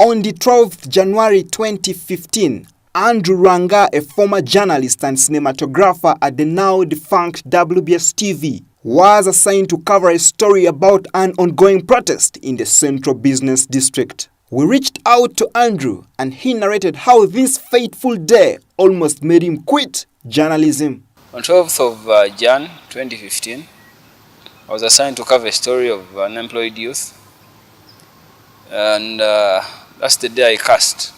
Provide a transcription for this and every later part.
On the 12th January 2015, Andrew Lwanga, a former journalist and cinematographer at the now defunct WBS TV, was assigned to cover a story about an ongoing protest in the Central Business District. We reached out to Andrew and he narrated how this fateful day almost made him quit journalism. On 12th of Jan 2015, I was assigned to cover a story of unemployed youth, and that's the day I cast.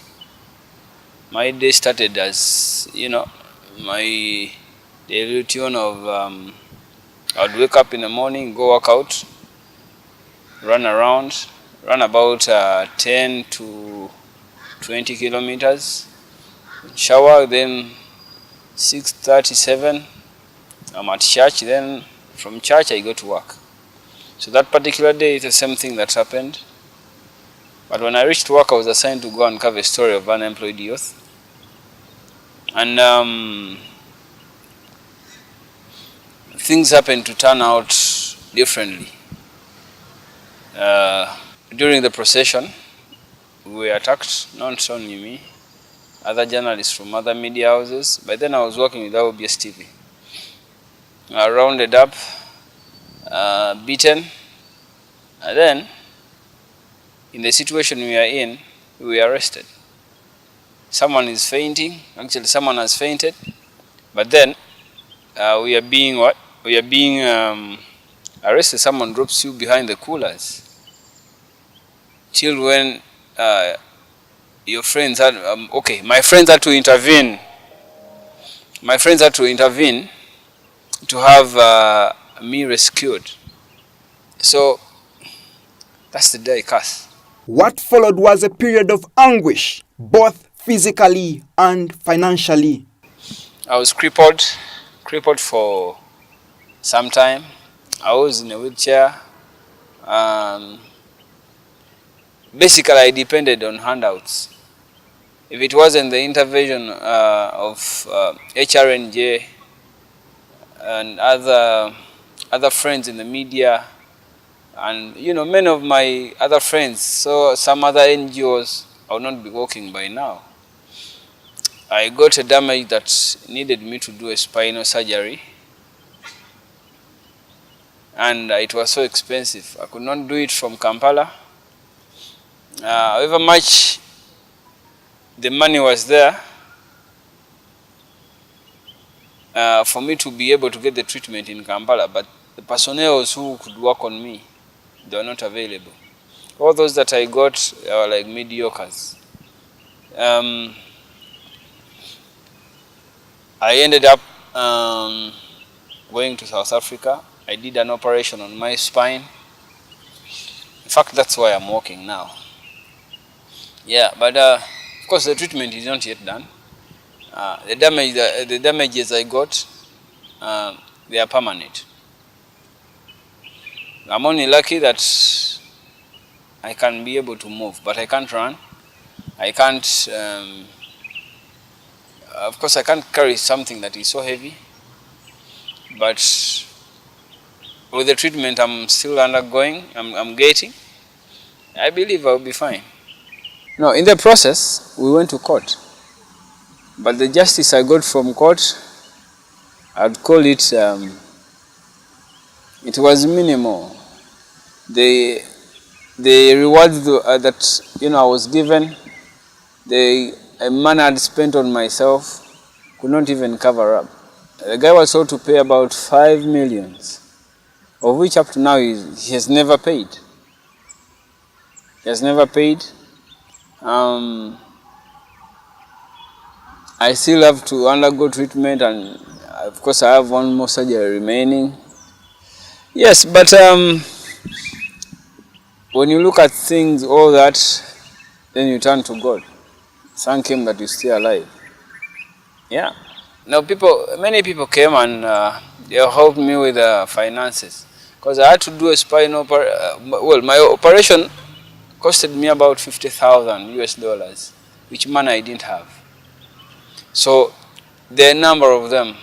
My day started as, my daily routine of I'd wake up in the morning, go work out, run about 10 to 20 kilometers, shower, then 6:37, I'm at church, then from church I go to work. So that particular day, it's the same thing that happened. But when I reached work, I was assigned to go and cover a story of unemployed youth. And things happened to turn out differently. During the procession, we were attacked, not only me, other journalists from other media houses. By then I was working with WBS TV. Rounded up, beaten, and then in the situation we are in, we were arrested. Someone is fainting, actually someone has fainted, but then we are being arrested. Someone drops you behind the coolers till when your friends had, my friends had to intervene. My friends had to intervene to have me rescued. So that's the day I cast. What followed was a period of anguish, both physically and financially. I was crippled for some time. I was in a wheelchair. Basically, I depended on handouts. If it wasn't the intervention of HRNJ and other friends in the media, and many of my other friends, so some other NGOs, I would not be working by now. I got a damage that needed me to do a spinal surgery, and it was so expensive. I could not do it from Kampala. However much the money was there for me to be able to get the treatment in Kampala, but the personnel who could work on me, they were not available. All those that I got were like mediocres. I ended up going to South Africa. I did an operation on my spine. In fact, that's why I'm walking now. Yeah, but of course the treatment is not yet done. The damages I got, they are permanent. I'm only lucky that I can be able to move, but I can't run. I can't, of course I can't carry something that is so heavy, but with the treatment I'm still undergoing, I'm getting, I believe I'll be fine. No, in the process, we went to court, but the justice I got from court, I'd call it, it was minimal. The rewards that I was given, the money I'd spent on myself could not even cover up. The guy was told to pay about 5 million, of which up to now he has never paid. He has never paid. I still have to undergo treatment, and of course I have one more surgery remaining. Yes, but when you look at things, all that, then you turn to God. Thank Him that you're still alive. Yeah. Now many people came and they helped me with finances, because I had to do a spinal operation. Well, my operation costed me about $50,000 which money I didn't have. So there are a number of them.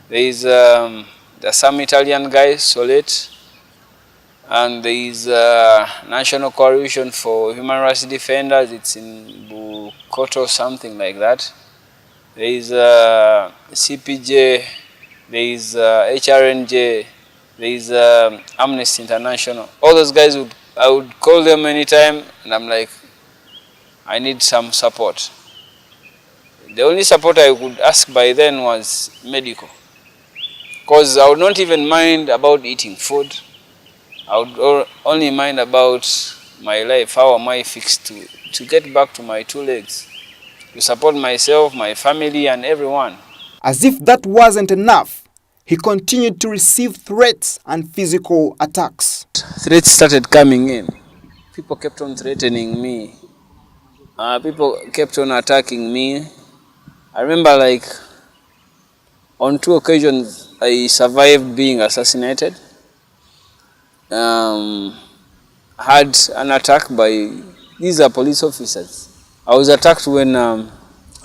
There is some Italian guy, Solete. and there is National Coalition for Human Rights Defenders. It's in Bukoto, something like that. There is CPJ, there is HRNJ, there is Amnesty International. All those guys, I would call them anytime, and I'm like, I need some support. The only support I would ask by then was medical, because I would not even mind about eating food. I would only mind about my life. How am I fixed to get back to my 2 legs, to support myself, my family, and everyone. As if that wasn't enough, he continued to receive threats and physical attacks. Threats started coming in. People kept on threatening me. People kept on attacking me. I remember, like, on 2 occasions, I survived being assassinated. Had an attack by, these are police officers. I was attacked when I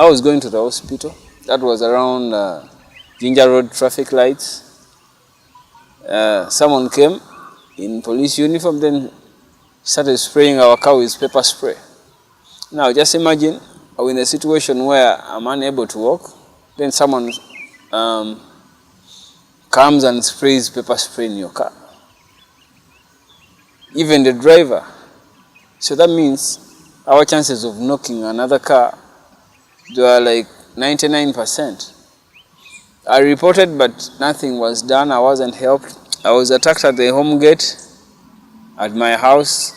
was going to the hospital. That was around Ginger Road traffic lights. Someone came in police uniform, then started spraying our car with pepper spray. Now just imagine I'm in a situation where I'm unable to walk, then someone comes and sprays pepper spray in your car. Even the driver. So that means our chances of knocking another car, they are like 99%. I reported, but nothing was done. I wasn't helped. I was attacked at the home gate at my house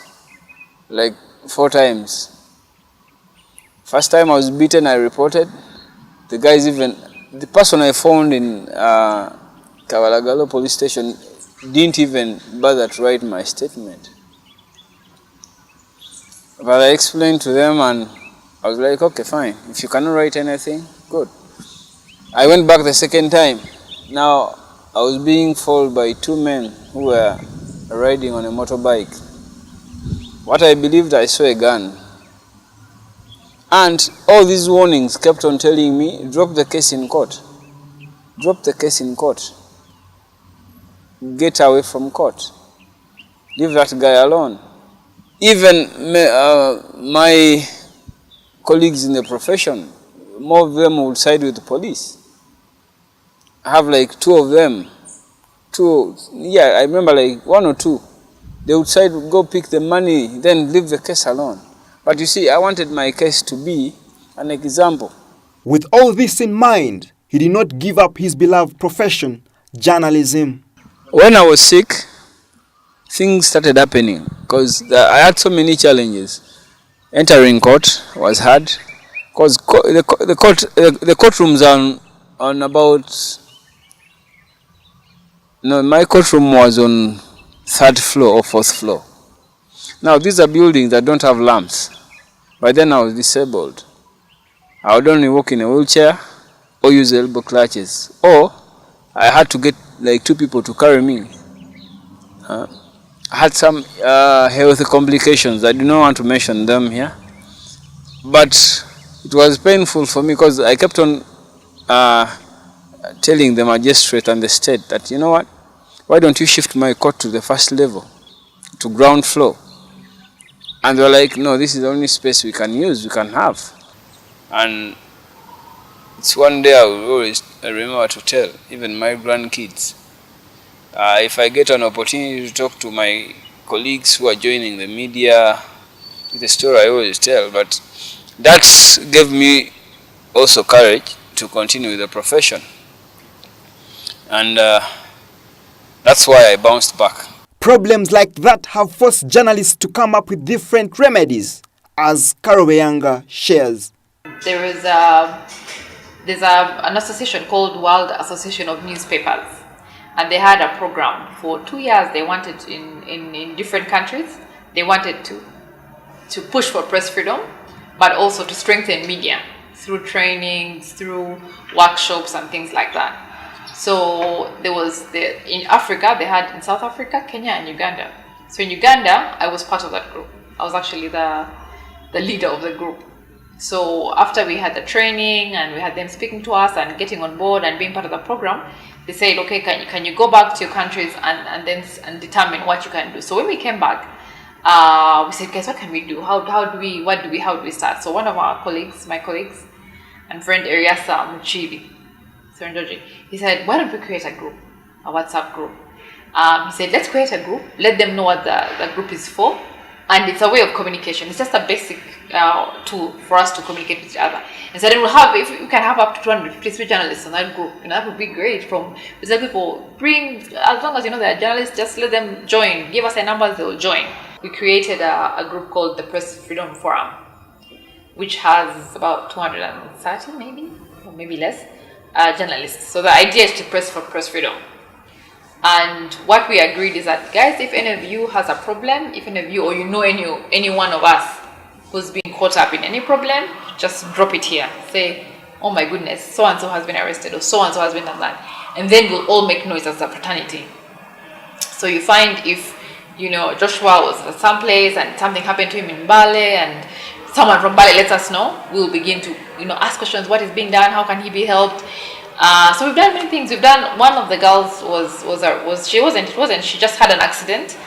like 4 times. First time I was beaten, I reported. The person I found in Kabalagalo police station didn't even bother to write my statement. But I explained to them, and I was like, okay, fine. If you cannot write anything, good. I went back the second time. Now, I was being followed by 2 men who were riding on a motorbike. What I believed, I saw a gun. And all these warnings kept on telling me, drop the case in court. Drop the case in court. Get away from court. Leave that guy alone. Even my colleagues in the profession, more of them would side with the police. I have like 2 of them. I remember like 1 or 2. They would go pick the money, then leave the case alone. But you see, I wanted my case to be an example. With all this in mind, he did not give up his beloved profession, journalism. When I was sick, things started happening because I had so many challenges. Entering court was hard because the courtrooms are on about. No, my courtroom was on 3rd floor or 4th floor. Now these are buildings that don't have lamps. By then I was disabled. I would only walk in a wheelchair or use elbow clutches, or I had to get like 2 people to carry me. I had some health complications. I do not want to mention them here, but it was painful for me because I kept on telling the magistrate and the state that, you know what, why don't you shift my court to the 1st level, to ground floor? And they were like, no, this is the only space we can use, we can have. And it's one day I will always remember to tell, even my grandkids. If I get an opportunity to talk to my colleagues who are joining the media, it's a story I always tell, but that gave me also courage to continue with the profession. And that's why I bounced back. Problems like that have forced journalists to come up with different remedies, as Lwanga shares. There's an association called World Association of Newspapers, and they had a program for 2 years. They wanted in different countries. They wanted to push for press freedom, but also to strengthen media through trainings, through workshops and things like that. So there was in Africa, they had in South Africa, Kenya and Uganda. So in Uganda, I was part of that group. I was actually the leader of the group. So after we had the training and we had them speaking to us and getting on board and being part of the program, They said, okay, can you go back to your countries and determine what you can do. So when we came back, we said, guys, what can we do? How do we start? So one of my colleagues and friend Ariasa Muchibi, he said, why don't we create a group, a WhatsApp group? He said, let's create a group, let them know what the group is for, and it's a way of communication. It's just a basic tool for us to communicate with each other. And so then if we can have up to 253 journalists on that group, that would be great. We tell people, as long as they're journalists, just let them join. Give us their numbers, they'll join. We created a group called the Press Freedom Forum, which has about 230 maybe, or maybe less, journalists. So the idea is to press for press freedom. And what we agreed is that, guys, if any of you has a problem, if any of you or any one of us who's been caught up in any problem, just drop it here. Say, oh my goodness, so-and-so has been arrested, or so-and-so has been done that. And then we'll all make noise as a fraternity. So you find if, Joshua was at some place and something happened to him in Bale and someone from Bale lets us know, we'll begin to, ask questions, what is being done, how can he be helped? So we've done many things. We've done, one of the girls she just had an accident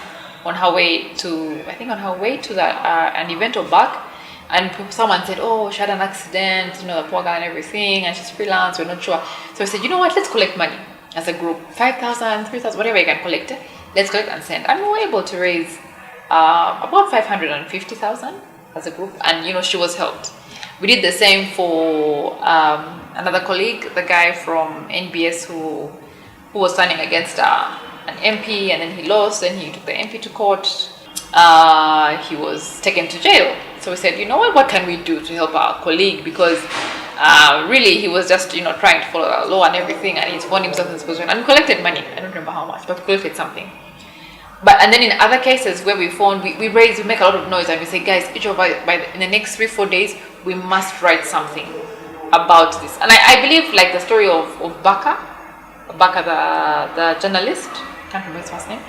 on her way to an event or back, and someone said, oh, she had an accident, the poor girl and everything, and she's freelance, we're not sure. So we said, let's collect money as a group, 5,000, 3,000, whatever you can collect, let's collect and send. And we were able to raise about 550,000 as a group, and she was helped. We did the same for another colleague, the guy from NBS who was standing against an MP, and then he lost, and he took the MP to court. He was taken to jail. So we said, what can we do to help our colleague? Because really he was just, trying to follow the law and everything, and he found himself in this position. And we collected money. I don't remember how much, but we collected something. And then in other cases where we found, we make a lot of noise, and we say, guys, each of us, in the next 3-4 days, we must write something about this. And I believe, like the story of Baka, the journalist, can't remember his first name.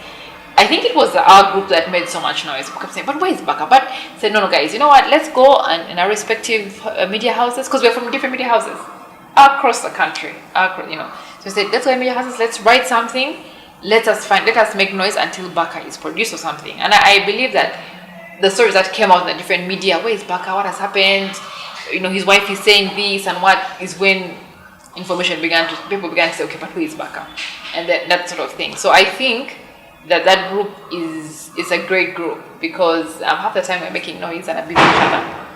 I think it was our group that made so much noise. We kept saying, but where is Baka? But said, no, guys, you know what? Let's go in our respective media houses, because we're from different media houses across the country. So we said, let's go in media houses, let's write something. Let us make noise until Baka is produced or something. And I believe that the stories that came out in the different media, where is Baka, what has happened, his wife is saying this, and what is when people began to say, okay, but who is Baka? And that sort of thing. So I think that group is a great group, because half the time we're making noise and abusing each other.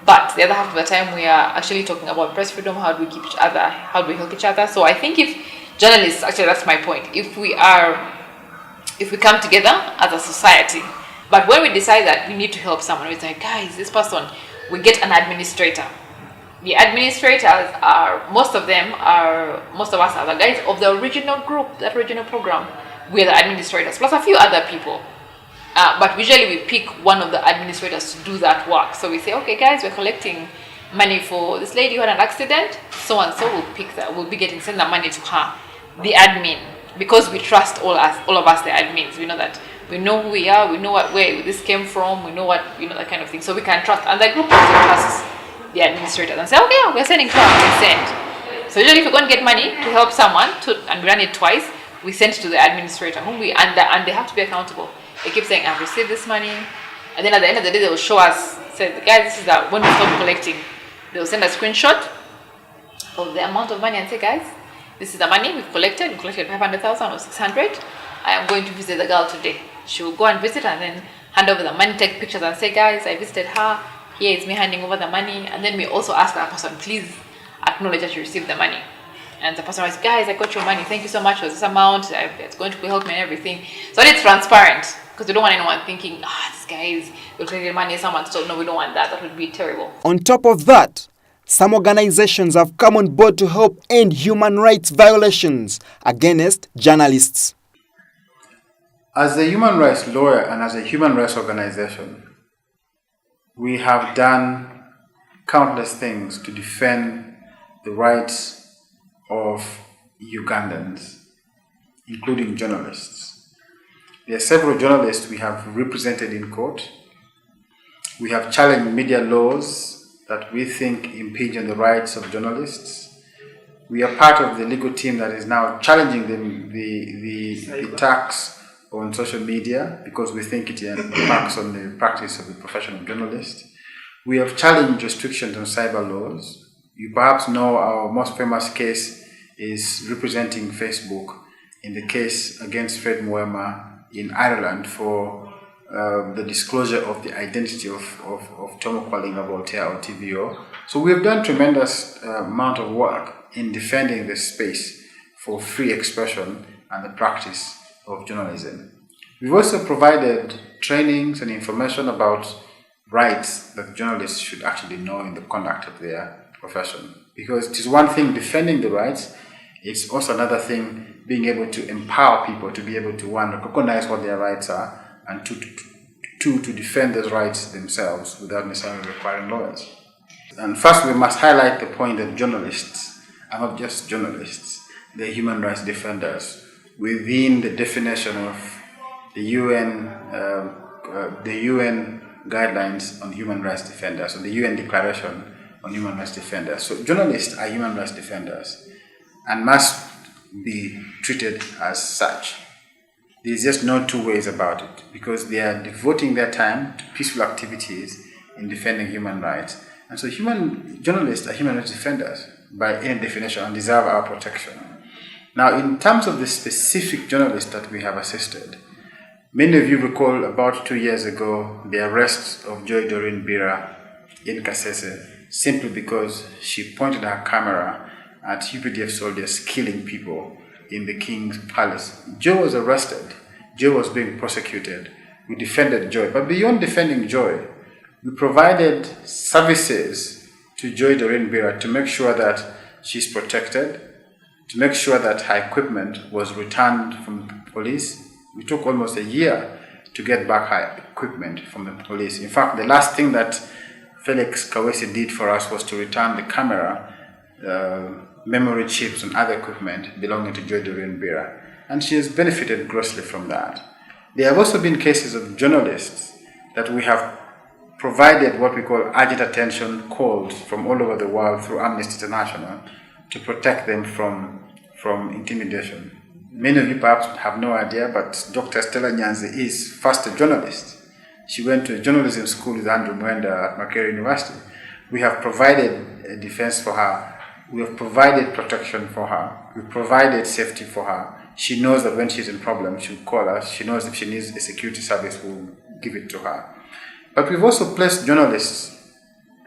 But the other half of the time we are actually talking about press freedom, how do we keep each other, how do we help each other. So I think if journalists, actually that's my point, if we come together as a society, but when we decide that we need to help someone, we say, guys, this person, we get an administrator. The administrators most of us are the guys of the original group, that original program. We're the administrators, plus a few other people. But usually we pick one of the administrators to do that work. So we say, okay, guys, we're collecting money for this lady who had an accident. So and so will pick that. We'll be send the money to her, the admin, because we trust all of us, the admins. We know that we know who we are. We know where this came from. We know that kind of thing. So we can trust, and the group also trusts the administrators and say, okay, yeah, we're sending to her. We send. So usually, if you're going to get money to help someone, and we run it twice, we send to the administrator, and they have to be accountable. They keep saying, I've received this money. And then at the end of the day, they will show us, say, guys, this is that when we stop collecting, they will send a screenshot of the amount of money and say, guys, this is the money we've collected. We collected 500,000 or 600. I am going to visit the girl today. She will go and visit and then hand over the money, take pictures and say, guys, I visited her. Here is me handing over the money. And then we also ask that person, please acknowledge that you received the money. And the person says, guys, I got your money. Thank you so much for this amount. It's going to help me and everything. So it's transparent, because we don't want anyone thinking, this guy is collecting money, someone stole. No, we don't want that. That would be terrible. On top of that, some organizations have come on board to help end human rights violations against journalists. As a human rights lawyer and as a human rights organization, we have done countless things to defend the rights of Ugandans, including journalists. There are several journalists we have represented in court. We have challenged media laws that we think impinge on the rights of journalists. We are part of the legal team that is now challenging the tax on social media because we think it impacts on the practice of the profession of journalist. We have challenged restrictions on cyber laws. You perhaps know our most famous case is representing Facebook in the case against Fred Mwema in Ireland for the disclosure of the identity of Tomo Kwalinga Voltaire or TVO. So we have done tremendous amount of work in defending this space for free expression and the practice of journalism. We've also provided trainings and information about rights that journalists should actually know in the conduct of their profession. Because it is one thing defending the rights, it's also another thing being able to empower people to be able to, one, recognize what their rights are, and two, to defend those rights themselves without necessarily requiring lawyers. And first, we must highlight the point that journalists are not just journalists, they're human rights defenders within the definition of the UN guidelines on human rights defenders, or the UN Declaration on Human Rights Defenders. So journalists are human rights defenders and must be treated as such. There's just no two ways about it, because they are devoting their time to peaceful activities in defending human rights. And so journalists are human rights defenders by any definition and deserve our protection. Now, in terms of the specific journalists that we have assisted, many of you recall about 2 years ago the arrest of Joy Doreen Bira in Kasese simply because she pointed her camera at UPDF soldiers killing people in the King's Palace. Joy was arrested. Joy was being prosecuted. We defended Joy. But beyond defending Joy, we provided services to Joy Doreen Bira to make sure that she's protected, to make sure that her equipment was returned from the police. We took almost a year to get back her equipment from the police. In fact, the last thing that Felix Kawesi did for us was to return the camera, memory chips and other equipment belonging to Joy Doreen Bira. And she has benefited grossly from that. There have also been cases of journalists that we have provided what we call urgent attention calls from all over the world through Amnesty International to protect them from intimidation. Many of you perhaps have no idea, but Dr. Stella Nyanzi is first a journalist. She went to a journalism school with Andrew Mwenda at Makerere University. We have provided a defense for her. We have provided protection for her. We provided safety for her. She knows that when she's in problem, she'll call us. She knows if she needs a security service, we'll give it to her. But we've also placed journalists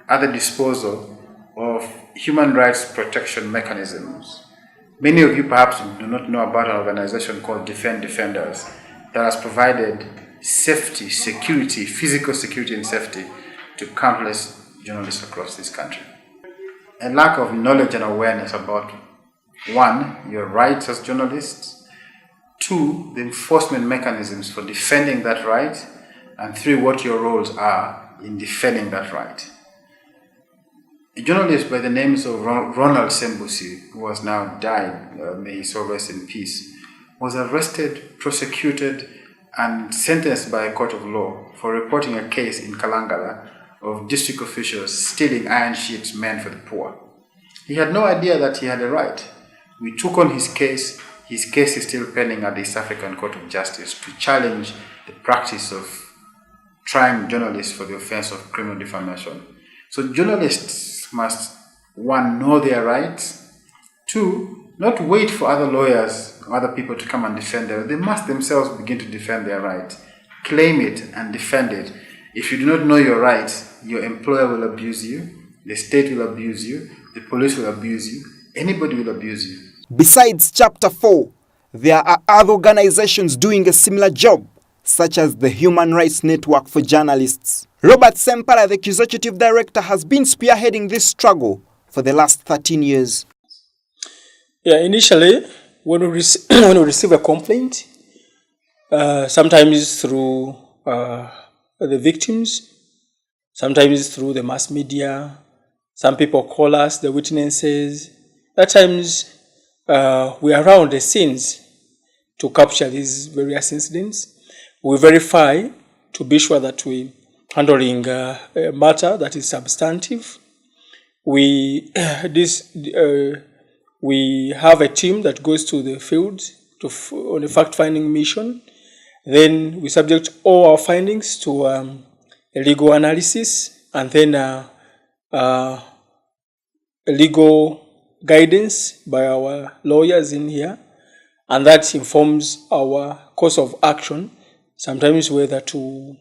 at the disposal of human rights protection mechanisms. Many of you perhaps do not know about an organization called Defend Defenders that has provided safety, security, physical security and safety to countless journalists across this country. A lack of knowledge and awareness about, one, your rights as journalists, two, the enforcement mechanisms for defending that right, and three, what your roles are in defending that right. A journalist by the name of Ronald Sembusi, who has now died, may he so rest in peace, was arrested, prosecuted, and sentenced by a court of law for reporting a case in Kalangala of district officials stealing iron sheets meant for the poor. He had no idea that he had a right. We took on his case. His case is still pending at the East African Court of Justice to challenge the practice of trying journalists for the offense of criminal defamation. So journalists must, one, know their rights, two, not wait for other lawyers or other people to come and defend them. They must themselves begin to defend their rights, claim it and defend it. If you do not know your rights, your employer will abuse you, the state will abuse you, the police will abuse you, anybody will abuse you. Besides Chapter 4, there are other organizations doing a similar job, such as the Human Rights Network for Journalists. Robert Sempala, the Executive Director, has been spearheading this struggle for the last 13 years. Yeah, initially, when we receive a complaint, sometimes through the victims, sometimes through the mass media, some people call us, the witnesses. At times, we are around the scenes to capture these various incidents. We verify to be sure that we're handling a matter that is substantive. We We have a team that goes to the field on a fact-finding mission. Then we subject all our findings to a legal analysis, and then a legal guidance by our lawyers in here, and that informs our course of action, sometimes whether to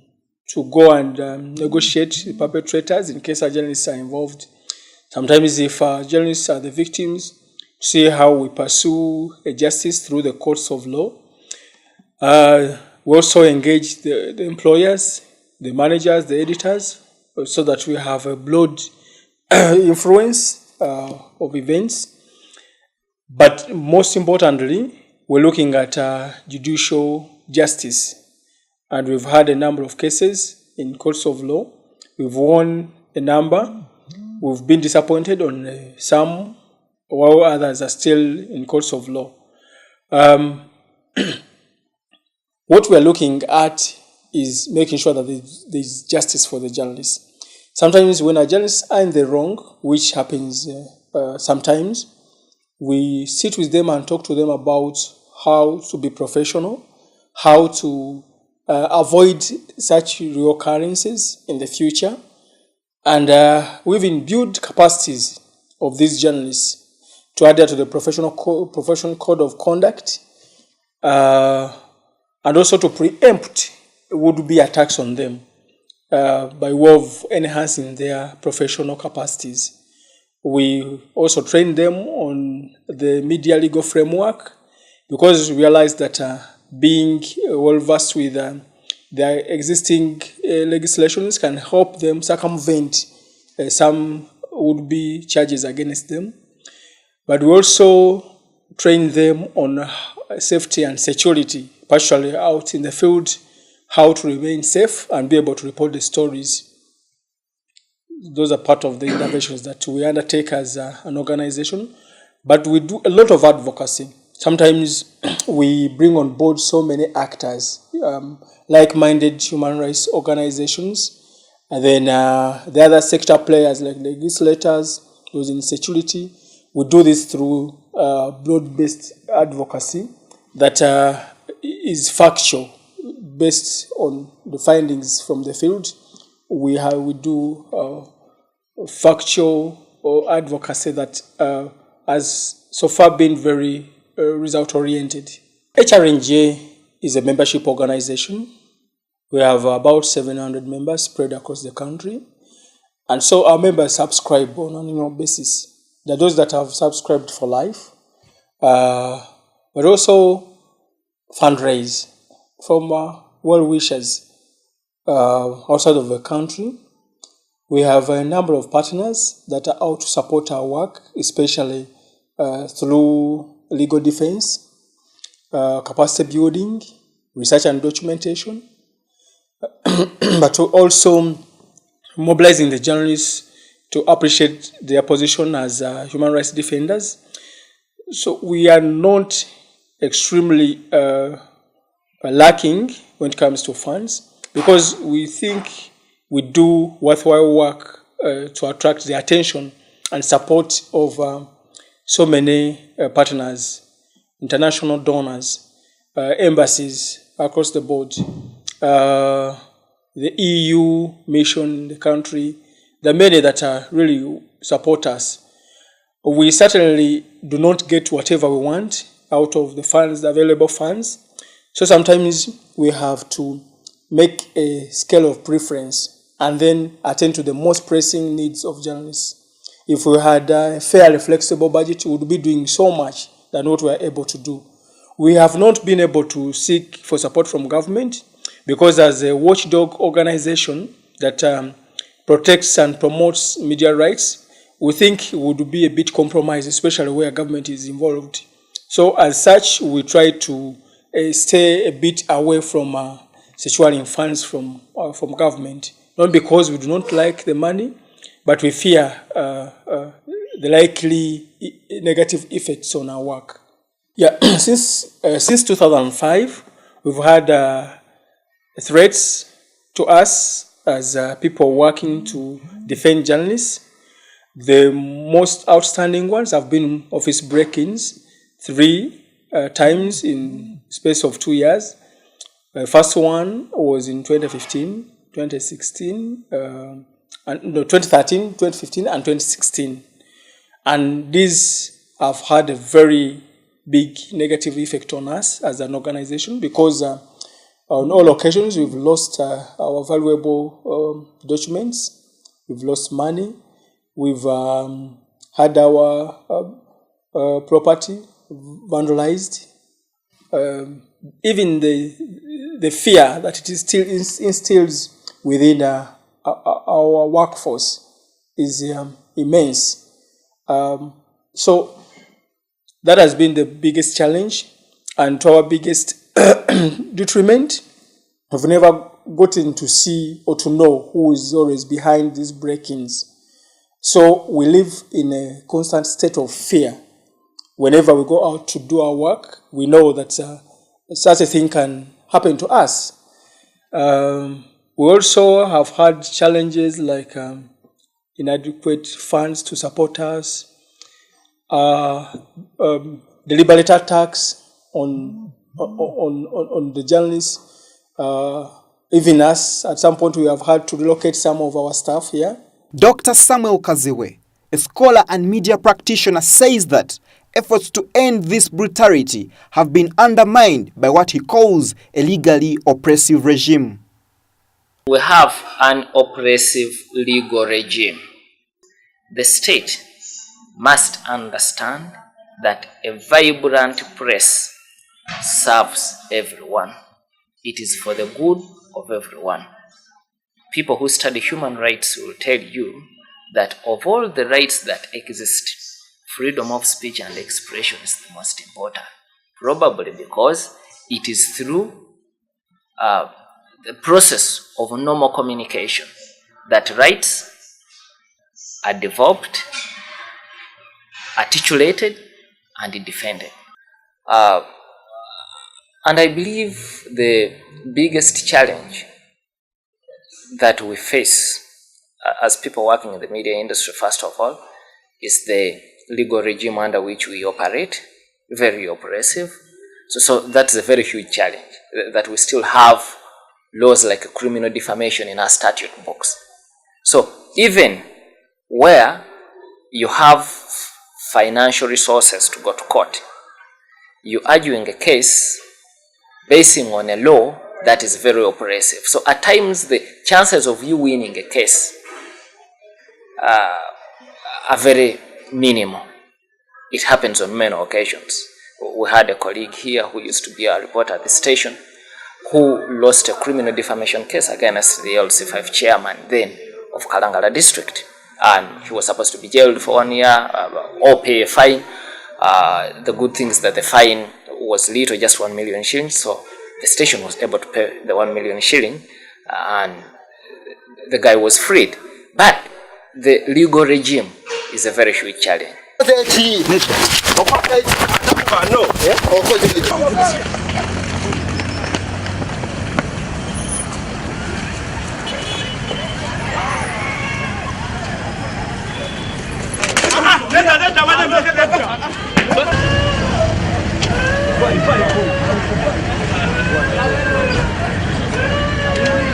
go and negotiate with perpetrators in case our journalists are involved. Sometimes if journalists are the victims, see how we pursue a justice through the courts of law. We also engage the employers, the managers, the editors, so that we have a broad influence of events. But most importantly, we're looking at judicial justice. And we've had a number of cases in courts of law. We've won a number. We've been disappointed on some, while others are still in courts of law. What we're looking at is making sure that there's justice for the journalists. Sometimes when our journalists are in the wrong, which happens sometimes, we sit with them and talk to them about how to be professional, how to avoid such reoccurrences in the future, and we even build capacities of these journalists to adhere to the professional code of conduct, and also to preempt would-be attacks on them by way of enhancing their professional capacities. We also train them on the media legal framework, because we realize that being well-versed with their existing legislations can help them circumvent some would-be charges against them. But we also train them on safety and security, particularly out in the field, how to remain safe and be able to report the stories. Those are part of the interventions that we undertake as an organization. But we do a lot of advocacy. Sometimes we bring on board so many actors, like-minded human rights organizations, and then the other sector players like legislators, those in security. We do this through broad-based advocacy that is factual, based on the findings from the field. We do factual advocacy that has so far been very result-oriented. HRNJ is a membership organization. We have about 700 members spread across the country. And so our members subscribe on an annual basis. There are those that have subscribed for life, but also fundraise from well-wishers outside of the country. We have a number of partners that are out to support our work, especially through legal defense, capacity building, research and documentation, but also mobilizing the journalists to appreciate their position as human rights defenders. So we are not extremely lacking when it comes to funds, because we think we do worthwhile work to attract the attention and support of so many partners, international donors, embassies across the board, the EU mission in the country. There are many that really support us. We certainly do not get whatever we want out of the funds, the available funds. So sometimes we have to make a scale of preference and then attend to the most pressing needs of journalists. If we had a fairly flexible budget, we would be doing so much than what we are able to do. We have not been able to seek for support from government, because as a watchdog organization that protects and promotes media rights, we think it would be a bit compromised, especially where government is involved. So as such, we try to stay a bit away from securing funds from government, not because we do not like the money, but we fear the likely negative effects on our work. Yeah, since 2005, we've had threats to us as people working to defend journalists. The most outstanding ones have been office break-ins 3 times in space of 2 years. The first one was in 2015, 2016, 2013, 2015, and 2016. And these have had a very big negative effect on us as an organization, because on all occasions we've lost our valuable documents, we've lost money, we've had our property vandalized. Even the fear that it is still instills within our workforce is immense. So that has been the biggest challenge, and to our biggest detriment. We've never gotten to see or to know who is always behind these break-ins. So we live in a constant state of fear. Whenever we go out to do our work, we know that such a thing can happen to us. We also have had challenges like inadequate funds to support us, deliberate attacks on the journalists. Even us, at some point, we have had to relocate some of our staff here. Dr. Samuel Kaziwe, a scholar and media practitioner, says that efforts to end this brutality have been undermined by what he calls a legally oppressive regime. We have an oppressive legal regime. The state must understand that a vibrant press serves everyone. It is for the good of everyone. People who study human rights will tell you that of all the rights that exist, freedom of speech and expression is the most important, probably because it is through the process of normal communication that rights are developed, articulated, and defended. And I believe the biggest challenge that we face as people working in the media industry, first of all, is the legal regime under which we operate, very oppressive. So that's a very huge challenge, that we still have laws like criminal defamation in our statute books. So even where you have financial resources to go to court, you arguing a case basing on a law that is very oppressive. So at times the chances of you winning a case are very minimal. It happens on many occasions. We had a colleague here who used to be a reporter at the station who lost a criminal defamation case against the LC5 chairman then of Kalangala district. And he was supposed to be jailed for 1 year or pay a fine. The good thing is that the fine was little, just 1 million shillings. So the station was able to pay the 1 million shilling and the guy was freed. But the legal regime is a very huge challenge.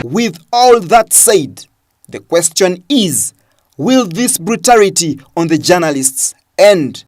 With all that said, the question is, will this brutality on the journalists end?